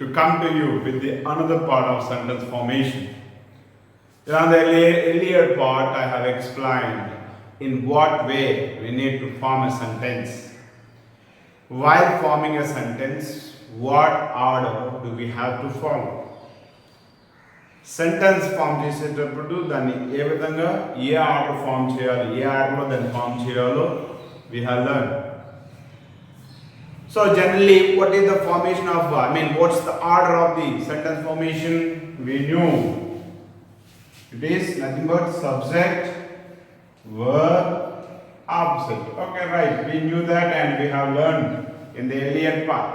to come to you with the another part of sentence formation. In the earlier part, I have explained in what way we need to form a sentence. While forming a sentence, what order do we have to follow? Sentence form చేసేటప్పుడు దాన్ని ఏ విధంగా ఏ order form చేయాలి, ఏ ఆర్డర్లో దాన్ని form చేయాలో we have learn. So generally what is the formation of what's the order of the sentence formation? We knew it is nothing but subject, verb, object. Okay, right, we knew that and we have learned in the earlier part.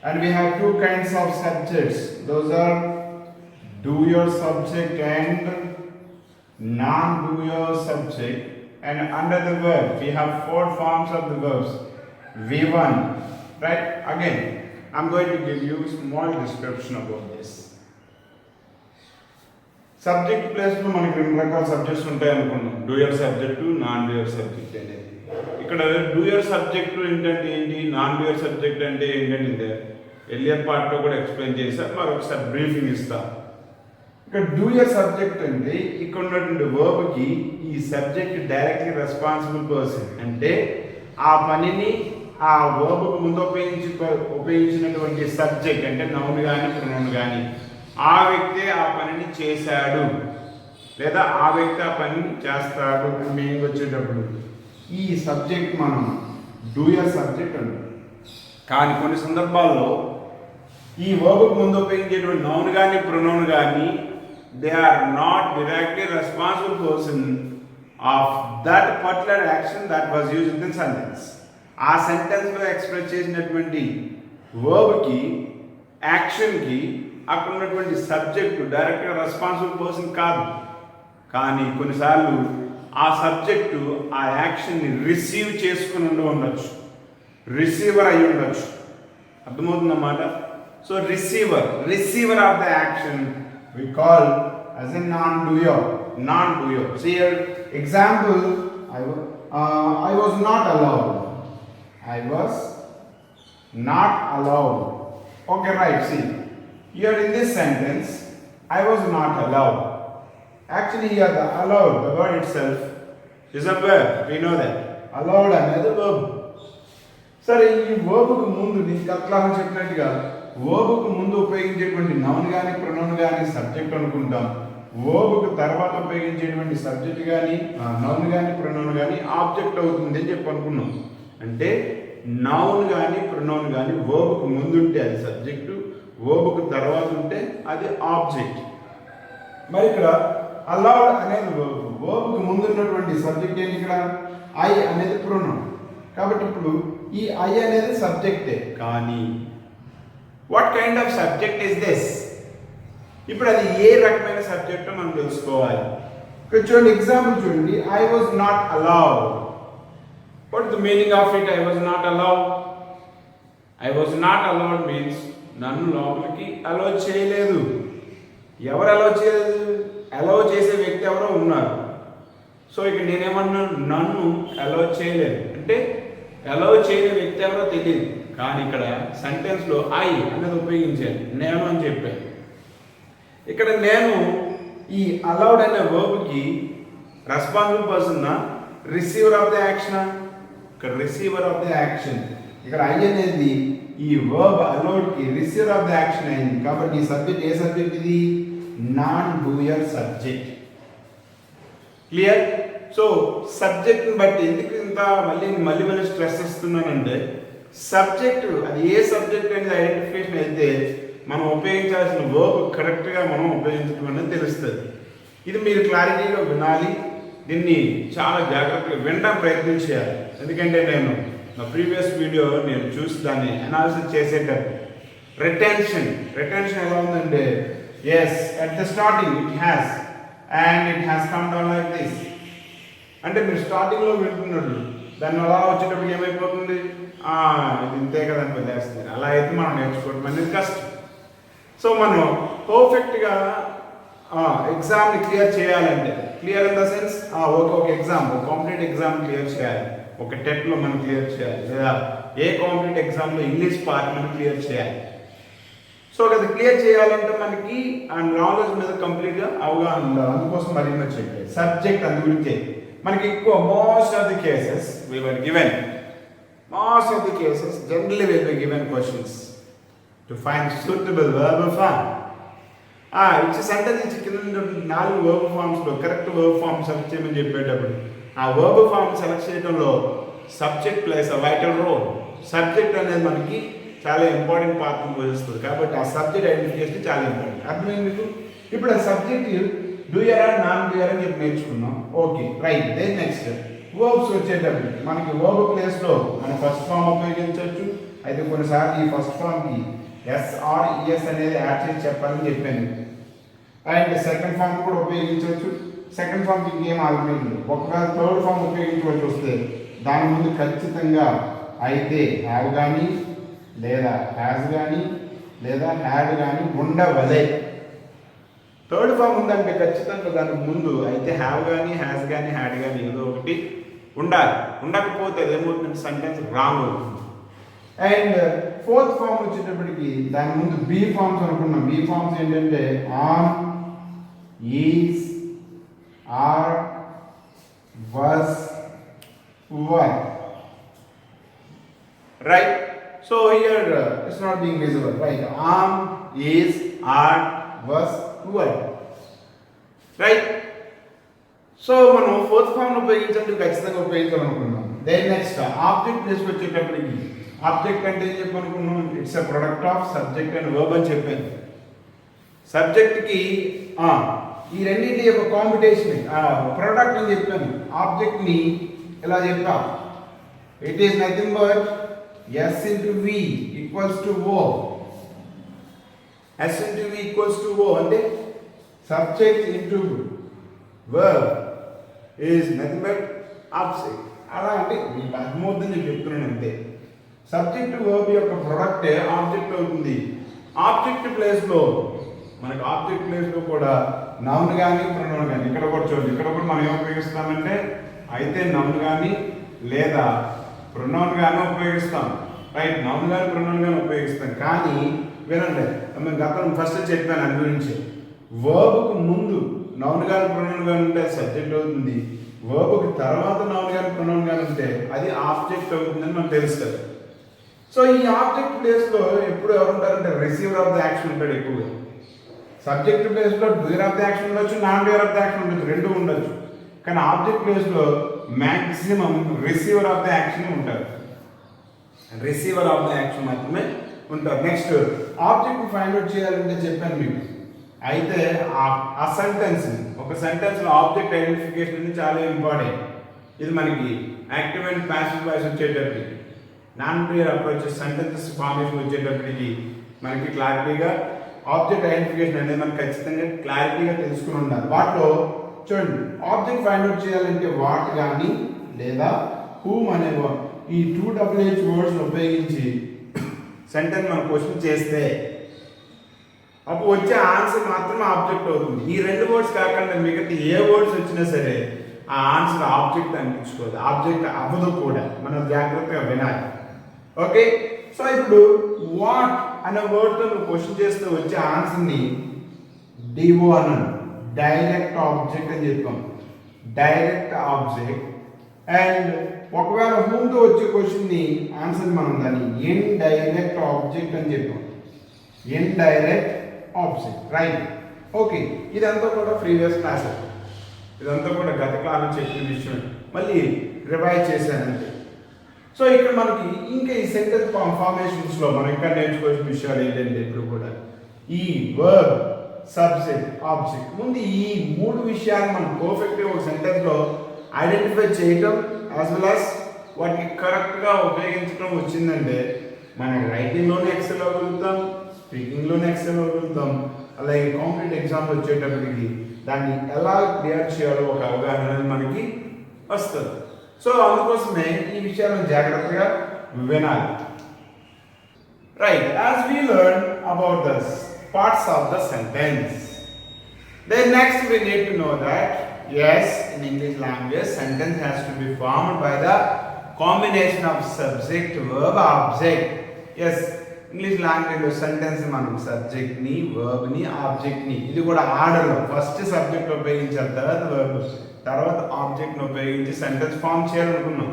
And we have two kinds of subjects. Those are do your subject and non-do your subject. And under the verb we have four forms of the verbs. V1, right? Again, I'm going to give you small description about this. Subject ప్లేస్లో మనకి రెండు రకాల subjects ఉంటాయి అనుకున్నాం. Doer subject, non doer subject అనేది. ఇక్కడ doer subject ఏంటంటే ఏంటి, నాన్ డూయర్ సబ్జెక్ట్ అంటే ఏంటంటే ఎర్లియర్ పార్ట్లో కూడా ఎక్స్ప్లెయిన్ చేశారు, మరొకసారి బ్రీఫింగ్ ఇస్తా. ఇక్కడ డూయర్ సబ్జెక్ట్ అంటే ఇక్కడ ఉన్నటువంటి వర్బ్కి ఈ సబ్జెక్ట్ డైరెక్ట్లీ రెస్పాన్సిబుల్ పర్సన్, అంటే ఆ పనిని ఆ వర్బ్కు ముందు ఉపయోగించినటువంటి సబ్జెక్ట్ అంటే నౌన్ కానీ ప్రొనౌన్ కానీ ఆ వ్యక్తి ఆ పనిని చేశాడు లేదా ఆ వ్యక్తి ఆ పనిని చేస్తాడు అని మీనింగ్ వచ్చేటప్పుడు ఈ సబ్జెక్ట్ మనం డూయర్ సబ్జెక్ట్ అంటాం. కానీ కొన్ని సందర్భాల్లో ఈ వర్బ్కు ముందు ఉపయోగించేటువంటి నౌన్ కానీ ప్రొనౌన్ కానీ they are not directly responsible person of that particular action that was used in sentence. ఆ సెంటెన్స్లో ఎక్స్ప్రెస్ చేసినటువంటి వర్బ్కి, యాక్షన్కి అక్కడ ఉన్నటువంటి సబ్జెక్టు డైరెక్ట్గా రెస్పాన్సిబుల్ పర్సన్ కాదు. కానీ కొన్నిసార్లు ఆ సబ్జెక్టు ఆ యాక్షన్ని రిసీవ్ చేసుకుని ఉండవచ్చు, రిసీవర్ అయి ఉండొచ్చు. అర్థమవుతుందన్నమాట. So receiver of the action we call as a non-doer. See here, example, I was not allowed. Okay, right, see here in this sentence I was not allowed. Actually here the allowed, the word itself is a verb. We know that allowed another verb. సరే, ఈ వర్బ్కు ముందు నీకు అట్లాగా చెప్పినట్టుగా వర్బ్కు ముందు ఉపయోగించేటువంటి noun కానీ ప్రొనౌన్ కానీ సబ్జెక్ట్ అనుకుంటాం. వర్బ్కు తర్వాత ఉపయోగించేటువంటి సబ్జెక్ట్ కానీ నౌన్ కానీ ప్రొనౌన్ కానీ ఆబ్జెక్ట్ అవుతుంది అని చెప్పి అనుకున్నాం. అంటే నౌన్ కానీ ప్రొనౌన్ కానీ వర్బ్కు ముందు ఉంటే అది సబ్జెక్టు, వర్బ్కు తర్వాత ఉంటే అది ఆబ్జెక్ట్. మరి ఇక్కడ అలౌడ్ అనేది వర్బ్కు ముందు ఉన్నటువంటి సబ్జెక్ట్ ఏంటి? ఇక్కడ ఐ అనేది ప్రొనౌన్. కాబట్టి ఇప్పుడు ఈ ఐ అనేది సబ్జెక్టే. కానీ what kind of subject is this? ఇప్పుడు అది ఏ రకమైన సబ్జెక్ట్ మనం తెలుసుకోవాలి. ఇక్కడ చూడండి, ఎగ్జాంపుల్ చూడండి, I was not allowed. What the meaning of it? I was not allowed. I was not allowed means నన్ను లోపలికి అలౌ చేయలేదు. ఎవరు అలౌ చేయలేదు? అలౌ చేసే వ్యక్తి ఎవరో ఉన్నారు. సో ఇక్కడ నేనేమన్నాను? నన్ను అలౌ చేయలేదు అంటే అలౌ చేయని వ్యక్తి ఎవరో తెలియదు. కానీ ఇక్కడ సెంటెన్స్లో ఐ అనేది ఉపయోగించాను, నేను అని చెప్పాను. ఇక్కడ నేను ఈ అలౌడ్ అనే వర్బ్కి రెస్పాన్సిబుల్ పర్సన్నా, రిసీవర్ ఆఫ్ ద యాక్షన్? ఇక్కడ రిసీవర్ ఆఫ్ ద యాక్షన్. ఇక్కడ ఐ అనేది ఈ వర్బ్ అలౌడ్కి రిసీవర్ ఆఫ్ ద యాక్షన్ అయింది. కాబట్టి ఈ సబ్జెక్ట్ ఏ సబ్జెక్ట్? ఇది non doer subject. Clear? So సబ్జెక్ట్ని బట్టి ఎందుకు ఇంత మళ్ళీ స్ట్రెస్ ఇస్తున్నానంటే సబ్జెక్టు అది ఏ సబ్జెక్ట్ అనేది ఐడెంటిఫికేషన్ అయితే మనం ఉపయోగించాల్సిన వర్బ్ కరెక్ట్గా మనం ఉపయోగించడం అనేది తెలుస్తుంది. ఇది మీరు క్లారిటీగా వినాలి, దీన్ని చాలా జాగ్రత్తగా వినడం ప్రయత్నం చేయాలి. ఎందుకంటే నేను నా ప్రీవియస్ వీడియో నేను చూసి దాన్ని అనాలిసిస్ చేసేటప్పుడు రిటెన్షన్ ఎలా ఉందంటే as at the starting it has and it has come down like this. అంటే మీరు స్టార్టింగ్లో వింటున్నట్టు దాన్ని అలా వచ్చేటప్పుడు ఏమైపోతుంది? ఇది ఇంతే కదా అని వదిలేస్తుంది. అలా అయితే మనం నేర్చుకోవడం అనేది కష్టం. సో మనం పర్ఫెక్ట్గా ఎగ్జామ్ని క్లియర్ చేయాలంటే, క్లియర్ ఇన్ ద సెన్స్ ఒక ఎగ్జామ్, ఒక కాంపిటేటివ్ ఎగ్జామ్ క్లియర్ చేయాలి, ఒక టెట్లో మనం క్లియర్ చేయాలి, లేదా ఏ కాంపిటేటివ్ ఎగ్జామ్లో ఇంగ్లీష్ పార్ట్ మనం క్లియర్ చేయాలి. సో అది క్లియర్ చేయాలంటే మనకి ఆ నాలెడ్జ్ మీద కంప్లీట్గా అవగాహన ఉండాలి. అందుకోసం మరి చెప్పారు సబ్జెక్ట్ అందు గురించి మనకి ఎక్కువ most of the cases we were given generally will be given questions to find suitable verb form. ఇచ్చి సెంటెన్స్ ఇచ్చి కింద 4 వర్బ్ ఫామ్స్లో కరెక్ట్ వర్బ్ ఫామ్ సెలెక్ట్ చేయమని చెప్పేటప్పుడు ఆ వర్బ్ ఫామ్ సెలెక్ట్ చేయడంలో subject plays a vital role. Subject అనేది మనకి చాలా ఇంపార్టెంట్ పాత్ర పోషిస్తుంది కాబట్టి ఆ సబ్జెక్ట్ ఐడెంటిఫికేషన్ చాలా ఇంపార్టెంట్. అర్థమైంది మీకు? ఇప్పుడు ఆ సబ్జెక్ట్ డూయరా నాన్ డూయర్ అని చెప్పి నేర్చుకున్నాం. Okay right. Then next verbs వచ్చేటప్పుడు మనకి వర్బ్ ప్లేస్లో మనం ఫస్ట్ ఫామ్ ఉపయోగించవచ్చు. అయితే కొన్నిసార్లు ఈ ఫస్ట్ ఫామ్కి ఎస్ ఆర్ ఈఎస్ అనేది యాడ్ చేసి చెప్పాలని చెప్పాను. అండ్ సెకండ్ ఫామ్ కూడా ఉపయోగించవచ్చు. సెకండ్ ఫామ్కి ఇంకేం ఆల్టర్నేట్ లేదు. ఒకవేళ థర్డ్ ఫామ్ ఉపయోగించవలసి వస్తే దాని ముందు ఖచ్చితంగా అయితే హ్యావ్ కానీ లేదా హ్యాజ్ కానీ లేదా హ్యాడ్ కానీ ఉండవలే. థర్డ్ ఫామ్ ఉందంటే ఖచ్చితంగా దానికి ముందు అయితే హ్యావ్ కానీ హ్యాజ్ కానీ హ్యాడ్ కానీ ఏదో ఒకటి ఉండాలి. ఉండకపోతే అదేమవుతుంది, సెంటెన్స్ రాంగ్ అవుతుంది. అండ్ ఫోర్త్ ఫామ్ వచ్చేటప్పటికి దాని ముందు బీ ఫామ్స్ అనుకున్నాం. బీ ఫామ్స్ ఏంటంటే am, is, are, was, were. Right. So here it's not being visible. Right. Am, is, are, was, were. Right. So మనం ఫోర్త్ ఫామ్ ఉపయోగించండి ఖచ్చితంగా ఉపయోగించాలనుకున్నాం. Then next object ప్లేస్కి వచ్చేటప్పటికి ఆబ్జెక్ట్ అంటే ఏం చెప్పనుకున్నాం? It's a product of subject and verb అని చెప్పాను. సబ్జెక్ట్కి ఈ రెండింటి యొక్క కాంపిటీషన్ ప్రొడక్ట్ అని చెప్పాను. ఆబ్జెక్ట్ని ఇలా చెప్పా, it is nothing but S into V equals to O. S into V equals to O అంటే subject into verb is nothing but object. అలా అంటే మీకు అర్థమవుతుందని చెప్పి చెప్తున్నాను అంతే. సబ్జెక్ట్ వర్బ్ యొక్క ప్రొడక్ట్ ఆబ్జెక్ట్ అవుతుంది. ఆబ్జెక్ట్ ప్లేస్లో మనకు ఆబ్జెక్ట్ ప్లేస్లో కూడా నౌన్ కానీ ప్రొనౌన్ కానీ ఇక్కడ కూడా చూడండి. ఇక్కడ కూడా మనం ఏం ఉపయోగిస్తామంటే అయితే నౌన్ కానీ లేదా ప్రొనౌన్ కానీ ఉపయోగిస్తాం. రైట్. నౌన్ కానీ ప్రొనౌన్ కానీ ఉపయోగిస్తాం. కానీ వినండి, మేము గతం ఫస్ట్ చెప్పాను అందు గురించి. వర్బ్కు ముందు నౌన్ కానీ ప్రొనౌన్ కానీ ఉంటే సబ్జెక్ట్ అవుతుంది. వర్బ్కి తర్వాత నౌన్ కానీ ప్రొనౌన్ కానీ ఉంటే అది ఆబ్జెక్ట్ అవుతుందని మనకు తెలుస్తుంది. సో ఈ ఆబ్జెక్ట్ ప్లేస్లో ఎప్పుడు ఎవరు ఉంటారంటే రిసీవర్ ఆఫ్ ద యాక్షన్ ఉంటాడు ఎక్కువగా. సబ్జెక్ట్ ప్లేస్లో డూయర్ ఆఫ్ ద యాక్షన్ ఉండొచ్చు, non doer of the action ఉండొచ్చు, రెండు ఉండొచ్చు. కానీ ఆబ్జెక్ట్ ప్లేస్లో maximum receiver of the action ఉంటారు. రిసీవర్ ఆఫ్ ద యాక్షన్ మాత్రమే ఉంటారు. నెక్స్ట్ ఆబ్జెక్ట్ ఫైండ్ అవుట్ చేయాలంటే చెప్పాను మీకు. అయితే ఆ సెంటెన్స్ ఒక సెంటెన్స్లో ఆబ్జెక్ట్ ఐడెంటిఫికేషన్ అనేది చాలా ఇంపార్టెంట్. ఇది మనకి యాక్టివ్ అండ్ ప్యాసివ్ వాయిస్ వచ్చేటప్పటికి, non clear approach sentences formation వచ్చేటప్పటికి మనకి క్లారిటీగా ఆబ్జెక్ట్ ఐడెంటిఫికేషన్ అనేది మనకి ఖచ్చితంగా క్లారిటీగా తెలుసుకుని ఉండాలి. వాటిలో చూడండి, ఆబ్జెక్ట్ ఫైండ్ అవుట్ చేయాలంటే వాట్ కానీ లేదా హూమ్ అనే ఈ 2WH వర్డ్స్ ఉపయోగించి సెంటెన్స్ మనం క్వశ్చన్ చేస్తే అప్పుడు వచ్చే ఆన్సర్ మాత్రమే ఆబ్జెక్ట్ అవుతుంది. ఈ రెండు వర్డ్స్ కాకుండా మిగతా ఏ వర్డ్స్ వచ్చినా సరే ఆ ఆన్సర్ ఆబ్జెక్ట్ అనిపించుకోదు, ఆబ్జెక్ట్ అవ్వదు కూడా. మనం జాగ్రత్తగా వినాలి. ఓకే. సో ఇప్పుడు వాట్ అనే వర్డ్తో నువ్వు క్వశ్చన్ చేస్తే వచ్చే ఆన్సర్ని డిఓ అన్నాను, డైరెక్ట్ ఆబ్జెక్ట్ అని చెప్పాం. Direct object. అండ్ ఒకవేళ హూమ్తో వచ్చే క్వశ్చన్ని ఆన్సర్ మనం దాన్ని ఇండైరెక్ట్ ఆబ్జెక్ట్ అని చెప్పాం. Indirect object. రైట్. ఓకే. ఇదంతా కూడా ప్రీవియస్ క్లాస్, ఇదంతా కూడా గత క్లాస్లో చెప్పిన విషయం మళ్ళీ రివైజ్ చేశానంటే. సో ఇక్కడ మనకి ఇంకా ఈ సెంటెన్స్ ఫార్మేషన్స్లో మనం ఇంకా నేర్చుకోవాల్సిన విషయాలు ఏంటంటే ఇప్పుడు కూడా ఈ వర్బ్, సబ్జెక్ట్, ఆబ్జెక్ట్ ముందు ఈ మూడు విషయాలు మనం పర్ఫెక్ట్గా ఒక సెంటెన్స్లో ఐడెంటిఫై చేయటం యాజ్ వెల్ యాజ్ వాటిని కరెక్ట్గా ఉపయోగించడం వచ్చిందంటే మనం రైటింగ్లోనే ఎక్సెల్ అవ్వగలుగుతాం, స్పీకింగ్లోనే ఎక్సెల్ అవ్వగలుగుతాం. అలాగే కాంపిటేటివ్ ఎగ్జామ్ వచ్చేటప్పటికి దాన్ని ఎలా క్లియర్ చేయాలో ఒక అవగాహన అనేది మనకి వస్తుంది. సో అందుకోసమే ఈ విషయాలను జాగ్రత్తగా వినాలి. Right. As we learn about the parts of the sentence, then next we need to know that yes, in English language sentence has to be formed by the combination of subject, verb, object. Yes, English లాంగ్వేజ్లో sentence మనం సబ్జెక్ట్ని, వర్బ్ని, ఆబ్జెక్ట్ని ఇది కూడా ఆర్డర్లో first subject ఉపయోగించాలి, తర్వాత verb, తర్వాత ఆబ్జెక్ట్ని ఉపయోగించి సెంటెన్స్ ఫామ్ చేయాలనుకున్నాం.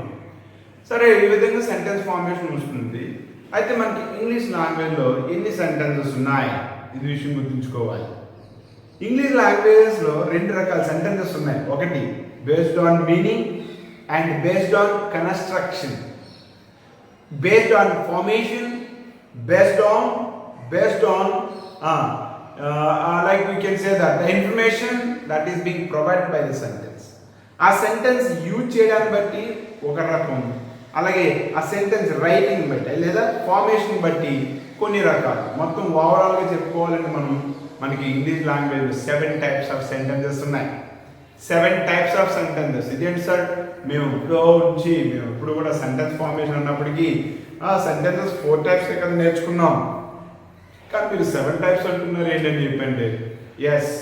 సరే, ఈ విధంగా సెంటెన్స్ ఫార్మేషన్ వస్తుంది. అయితే మనకి ఇంగ్లీష్ లాంగ్వేజ్లో ఎన్ని సెంటెన్సెస్ ఉన్నాయి ఇది విషయం గుర్తుంచుకోవాలి. ఇంగ్లీష్ లాంగ్వేజెస్లో రెండు రకాల సెంటెన్సెస్ ఉన్నాయి. ఒకటి based on meaning and based on construction, based on formation, based on like we can say that the information that is being provided by the sentence. ఆ సెంటెన్స్ యూజ్ చేయడాన్ని బట్టి ఒక రకం, అలాగే ఆ సెంటెన్స్ రైటింగ్ బట్టి లేదా ఫార్మేషన్ బట్టి కొన్ని రకాలు. మొత్తం ఓవరాల్గా చెప్పుకోవాలంటే మనకి English language 7 types of sentences ఉన్నాయి. 7 టైప్స్ ఆఫ్ సెంటెన్సెస్. ఇదేంటి సార్, మేము ఇప్పుడు కూడా సెంటెన్స్ ఫార్మేషన్ అన్నప్పటికీ సెంటెన్సెస్ 4 టైప్స్ కదా నేర్చుకున్నాం, కానీ మీరు 7 టైప్స్ అంటున్నారు ఏంటని చెప్పండి. ఎస్,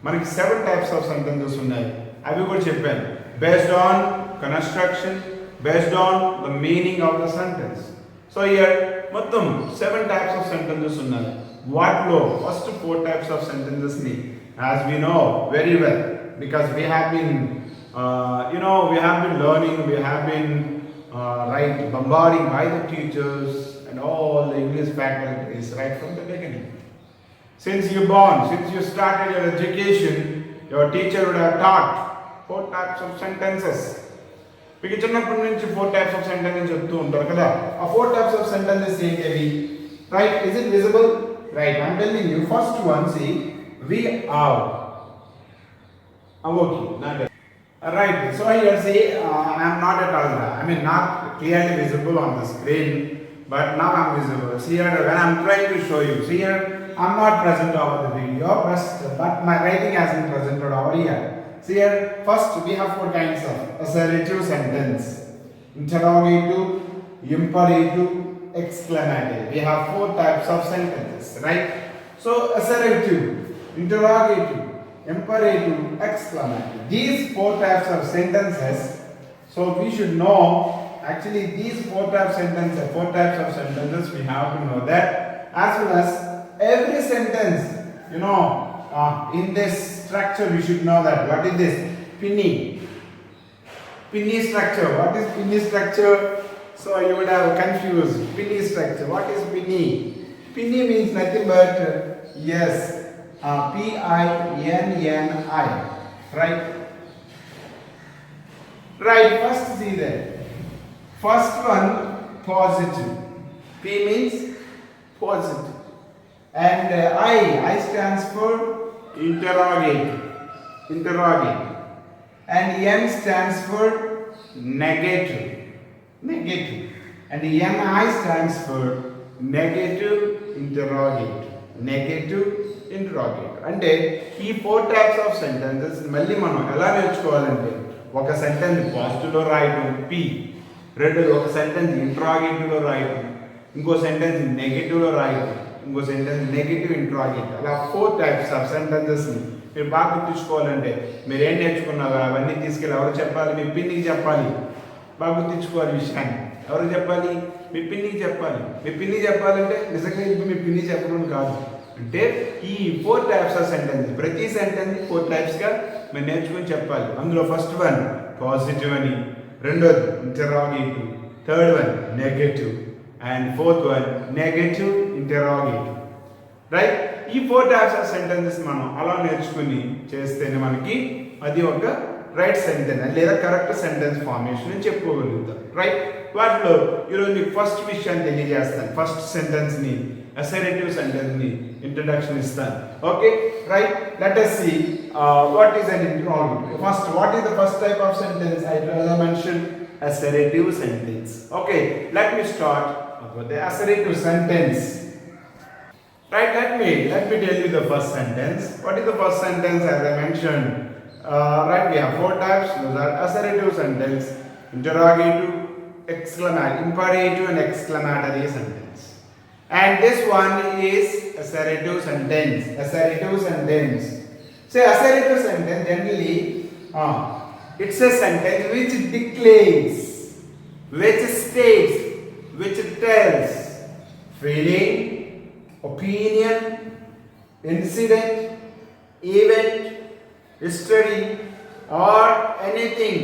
మనకి 7 టైప్స్ ఆఫ్ సెంటెన్సెస్ ఉన్నాయి. అవి కూడా చెప్పాను. Based on construction, based on the meaning of the sentence. So here మొత్తం 7 టైప్స్ ఆఫ్ సెంటెన్సెస్ ఉన్నాయి. వాటిలో ఫస్ట్ 4 టైప్స్ ఆఫ్ సెంటెన్సెస్ని as we know very well, because we have been we have been learning, we have been bombarding by the teachers and all the English faculties right from the beginning. Since you started your education, your teacher would have taught 4 types of sentences. మీకు చిన్నప్పటి నుంచి 4 types of sentences చెప్తూ ఉంటారు కదా. ఆ 4 types of sentences ఏంటి? Right? Is it visible? Right, I'm telling you. First one, see, we are. Okay, not that. Right, so here see, I am not at all, not clearly visible on the screen, but now I am visible. See here, when I am trying to show you, see here, I am not present over the video, but my writing has been presented over here. See here, first we have 4 kinds of assertive sentence: interrogative, imperative, exclamative. We have 4 types of sentences, right? So assertive, interrogative, imperative, exclamative. These 4 types of sentences. So we should know actually these 4 types of sentences we have to know that, as well as every sentence, in this structure we should know that. What is this? Pinny structure. What is pinny structure? So you would have confused. Pinny structure. What is pinny? Pinny means nothing but yes, P-I-N-N-I. Right? Right. First see that. First one, positive. P means positive. And I stands for interrogative. And N stands for negative. And NI stands for negative interrogative. అంటే ఈ 4 types of sentences మళ్ళీ మనం ఎలా నేర్చుకోవాలంటే, ఒక sentence పాజిటివ్లో రాయటం P, ఒక sentence ఇంట్రాగేటివ్లో రాయటం, ఇంకో సెంటెన్స్ నెగటివ్లో రాయటం, ఇంకో సెంటెన్స్ నెగటివ్ ఇంట్రాగేటివ్. అలా 4 టైప్స్ ఆఫ్ సెంటెన్సెస్ని మీరు బాగా గుర్తుంచుకోవాలంటే, మీరు ఏం నేర్చుకున్నారో అవన్నీ తీసుకెళ్ళి ఎవరు చెప్పాలి? మీ పిన్నికి చెప్పాలి. బాగా గుర్తుంచుకోవాలి విషయాన్ని. ఎవరు చెప్పాలి? మీ పిన్నికి చెప్పాలి. మీ పిన్నికి చెప్పాలంటే నిజంగా ఇప్పుడు మీ పిన్ని చెప్పడం కాదు, అంటే ఈ 4 టైప్స్ ఆఫ్ సెంటెన్స్, ప్రతి సెంటెన్స్ 4 టైప్స్గా మీరు నేర్చుకుని చెప్పాలి. అందులో ఫస్ట్ వన్ పాజిటివ్ అని, రెండోది interrogative, third one negative, and fourth one negative interrogative. Right? ఈ 4 టైప్స్ ఆఫ్ సెంటెన్సెస్ మనం అలా నేర్చుకుని చేస్తేనే మనకి అది ఒక రైట్ సెంటెన్స్ లేదా కరెక్ట్ సెంటెన్స్ ఫార్మేషన్ అని చెప్పుకోగలుగుతాం. రైట్? వాటిలో ఈరోజు మీకు ఫస్ట్ విషయాన్ని తెలియజేస్తాను. ఫస్ట్ సెంటెన్స్ని, assertive సెంటెన్స్ని ఇంట్రడక్షన్ ఇస్తాను. Okay, right? Let us see what is an interrogative. First, what is the first type of sentence? I mentioned assertive sentence. Okay, let me start with the assertive sentence. Right, let me tell you the first sentence. What is the first sentence? As I mentioned, right, we have 4 types. Those are assertive sentence, interrogative, exclamative, imperative and exclamatory sentence. And this one is assertive sentence. Say assertive sentence generally, it's a sentence which declares, which states, which tells feeling, opinion, incident, event, history, or anything.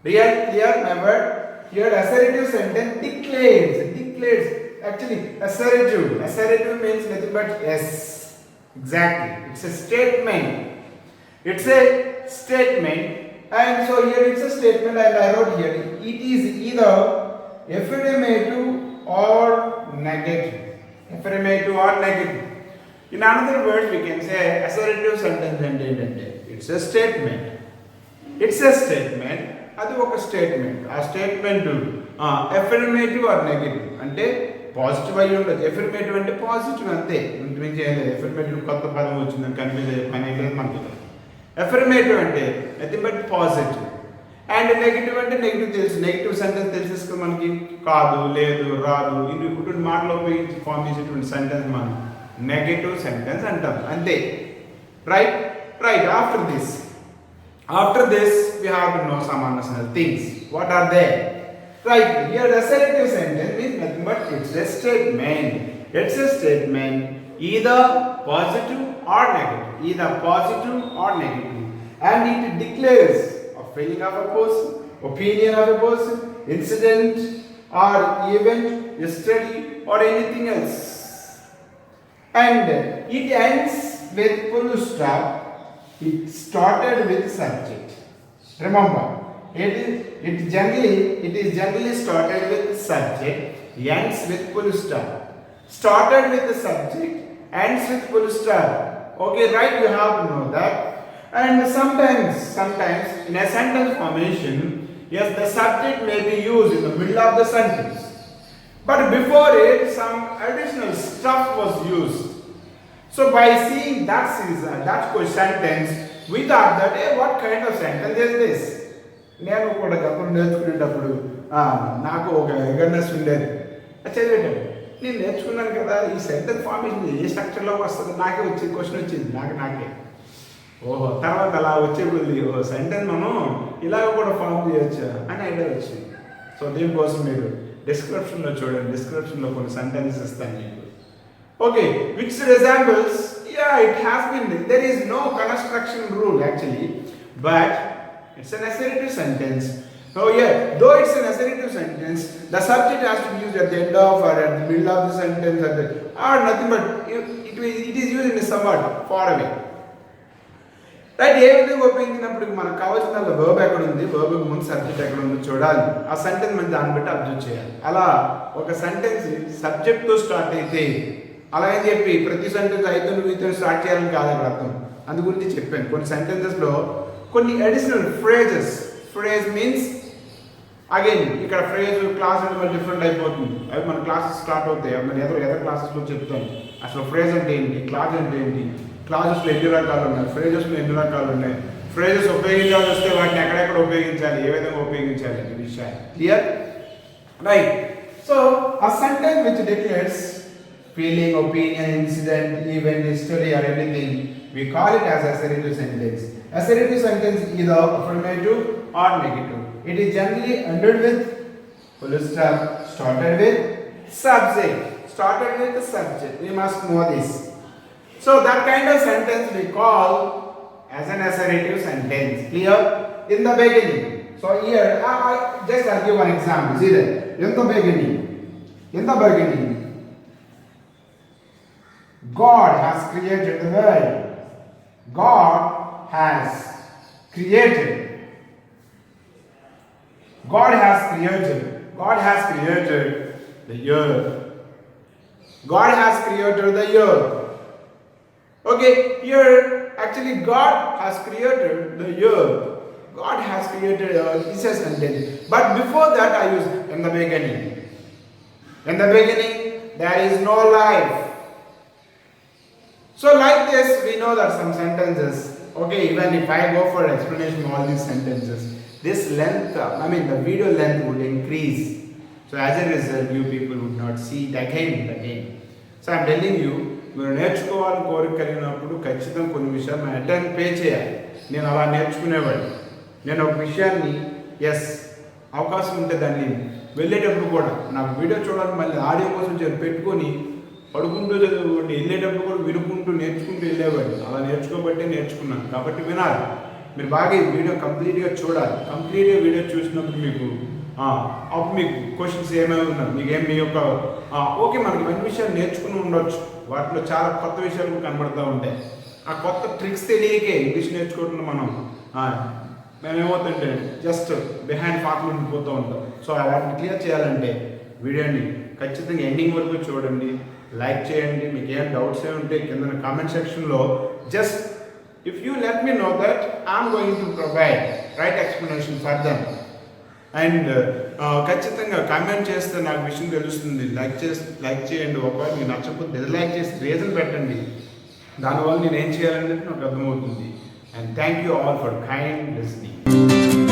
Real, clear, my word. Here assertive sentence declares. Actually, assertive means nothing but yes. Exactly. It's a statement. And so here it's a statement, and I wrote here, it is either affirmative or negative. In another words, we can say assertive sentence and it's a statement. అది ఒక statement. ఆ statement affirmative are negative అంటే positive అయ్యి ఉండదు. Affirmative అంటే positive అంతే, ఇంతమించి ఏం లేదు. ఎఫర్మేటివ్ కొత్త పదం వచ్చిందని కన్ఫ్యూజ్ అయ్యే పని లేదు మనకి. ఎఫర్మేటివ్ అంటే nothing but positive. And negative అంటే నెగిటివ్ తెలుసు. నెగిటివ్ సెంటెన్స్ తెలిసేసుకుని మనకి కాదు, లేదు, రాదు, ఇటువంటి మాటలు ఉపయోగించి ఫామ్ చేసేటువంటి సెంటెన్స్ మనం నెగటివ్ సెంటెన్స్ అంటాం అంతే. Right. After this, we have to know some additional things. What are they? Right. Here, the assertive sentence means nothing but it's a statement. Either positive or negative. And it declares a feeling of a person, opinion of a person, incident or event, history or anything else. And it ends with full stop. It started with subject. Remember, it is generally started with subject, ends with full stop. Started with the subject, ends with full stop. Okay, right? You have to know that. And sometimes in a sentence formation, yes, the subject may be used in the middle of the sentence, but before it, some additional stuff was used. So by seeing that sentence, we thought that, hey, what kind of sentence is this? నేను కూడా గప్పుడు నేర్చుకునేటప్పుడు నాకు ఒక ఎగర్నెస్ ఉండేది. చదివేటప్పుడు నేను నేర్చుకున్నాను కదా, ఈ సెంటెన్స్ ఫార్మేషన్ ఏ స్ట్రక్చర్లో వస్తుంది, నాకే వచ్చేది, క్వశ్చన్ వచ్చింది నాకే. ఓహో, తర్వాత అలా వచ్చే కొద్ది సెంటెన్స్ మనం ఇలాగ కూడా ఫామ్ చేయొచ్చు అని ఐడియా వచ్చింది. సో దీనికోసం మీరు డిస్క్రిప్షన్లో చూడండి, డిస్క్రిప్షన్లో కొన్ని సెంటెన్సెస్ ఇస్తాను మీకు. Okay, which resembles, it has been, there is no construction rule actually, but it's an assertive sentence. So though it's an assertive sentence, the subject has to be used at the end of or at the middle of the sentence or nothing but it is used in somewhat far away. Right. ఏ విధంగా ఉపయోగించినప్పుడు మనకు కావాల్సిన verb ఎక్కడ ఉంది, verb ముందు subject ఎక్కడ ఉందో చూడాలి. ఆ సెంటెన్స్ మనం దాన్ని బట్టి అబ్జర్వ్ చేయాలి. అలా ఒక సెంటెన్స్ సబ్జెక్ట్తో స్టార్ట్ అయితే అలాగని చెప్పి ప్రతి సెంటెన్స్ అయితే వీటితో స్టార్ట్ చేయాలని కాదు అక్కడ అర్థం. అందు గురించి చెప్పాను. కొన్ని సెంటెన్సెస్లో కొన్ని అడిషనల్ ఫ్రేజ్ మీన్స్ అగైన్ ఇక్కడ ఫ్రేజ్ క్లాస్ అంటే మరి డిఫరెంట్ అయిపోతుంది. అవి మన క్లాసెస్ స్టార్ట్ అవుతాయి, మరి ఎదర్ క్లాసెస్లో చెప్తాను అసలు ఫ్రేజ్ అంటే ఏంటి, క్లాస్ అంటే ఏంటి, క్లాసెస్లో ఎన్ని రకాలు ఉన్నాయి, ఫ్రేజెస్లో ఎన్ని రకాలు ఉన్నాయి, ఫ్రేజెస్ ఉపయోగించాల్సి వస్తే వాటిని ఎక్కడెక్కడ ఉపయోగించాలి, ఏ విధంగా ఉపయోగించాలి అనే విషయాలు. Clear? Right. So a sentence which declares feeling, opinion, incident, event, history or anything, we call it as assertive sentence. Assertive sentence is either affirmative or negative. It is generally ended with full stop, started with subject. We must know this. So that kind of sentence we call as an assertive sentence. Clear? In the beginning. So here, I'll give one example. See that? In the beginning, God has created the world. God has created the earth. God has created the earth. Okay, here actually God has created the earth. God has created earth. This is sentence. But before that I use in the beginning. In the beginning there is no life. So like this we know that some sentences, okay, even if I go for explanation of all these sentences, this length, the video length would increase. So as a result you people would not see it again and again. So I am telling you, మీరు నేర్చుకోవాలని కోరిక కలిగినప్పుడు ఖచ్చితంగా కొన్ని విషయాలు మనం attend pay చేయాలి. నేను అలా నేర్చుకునేవాడిని. నేను ఒక విషయాన్ని అవకాశం ఉంటే దాన్ని వెళ్ళేటప్పుడు కూడా నాకు వీడియో చూడాలి మళ్ళీ ఆడియో కోసం పెట్టుకొని పడుకుంటూ చదువుకోండి, వెళ్ళేటప్పుడు కూడా వినుకుంటూ నేర్చుకుంటూ వెళ్ళేవాడిని. అలా నేర్చుకోబట్టే నేర్చుకున్నాను. కాబట్టి వినాలి, మీరు బాగా ఈ వీడియో కంప్లీట్గా చూడాలి. కంప్లీట్గా వీడియో చూసినప్పుడు మీకు అప్పుడు మీకు క్వశ్చన్స్ ఏమేమి ఉన్నాయి, మీకేం మీ యొక్క ఓకే మనకి మంచి విషయాలు నేర్చుకుని ఉండొచ్చు, వాటిలో చాలా కొత్త విషయాలు కనబడుతూ ఉంటాయి. ఆ కొత్త ట్రిక్స్ తెలియకే ఇంగ్లీష్ నేర్చుకోవడంలో మేమేమవుతుంటే జస్ట్ బిహైండ్ ఫాక్లు ఉండిపోతూ ఉంటాం. సో వాటిని క్లియర్ చేయాలంటే వీడియోని ఖచ్చితంగా ఎండింగ్ వరకు చూడండి, లైక్ చేయండి. మీకు ఏం డౌట్స్ ఉంటే కింద కామెంట్ సెక్షన్లో just if you let me know that I'm going to provide right explanation for them. And ఖచ్చితంగా కామెంట్ చేస్తే నాకు విషయం తెలుస్తుంది. లైక్ చేయండి. ఒకవేళ మీకు నచ్చకపోతే డిస్లైక్ చేసి రీజన్ పెట్టండి, దానివల్ల నేను ఏం చేయాలనేది నాకు అర్థమవుతుంది. And thank you all for kind listening.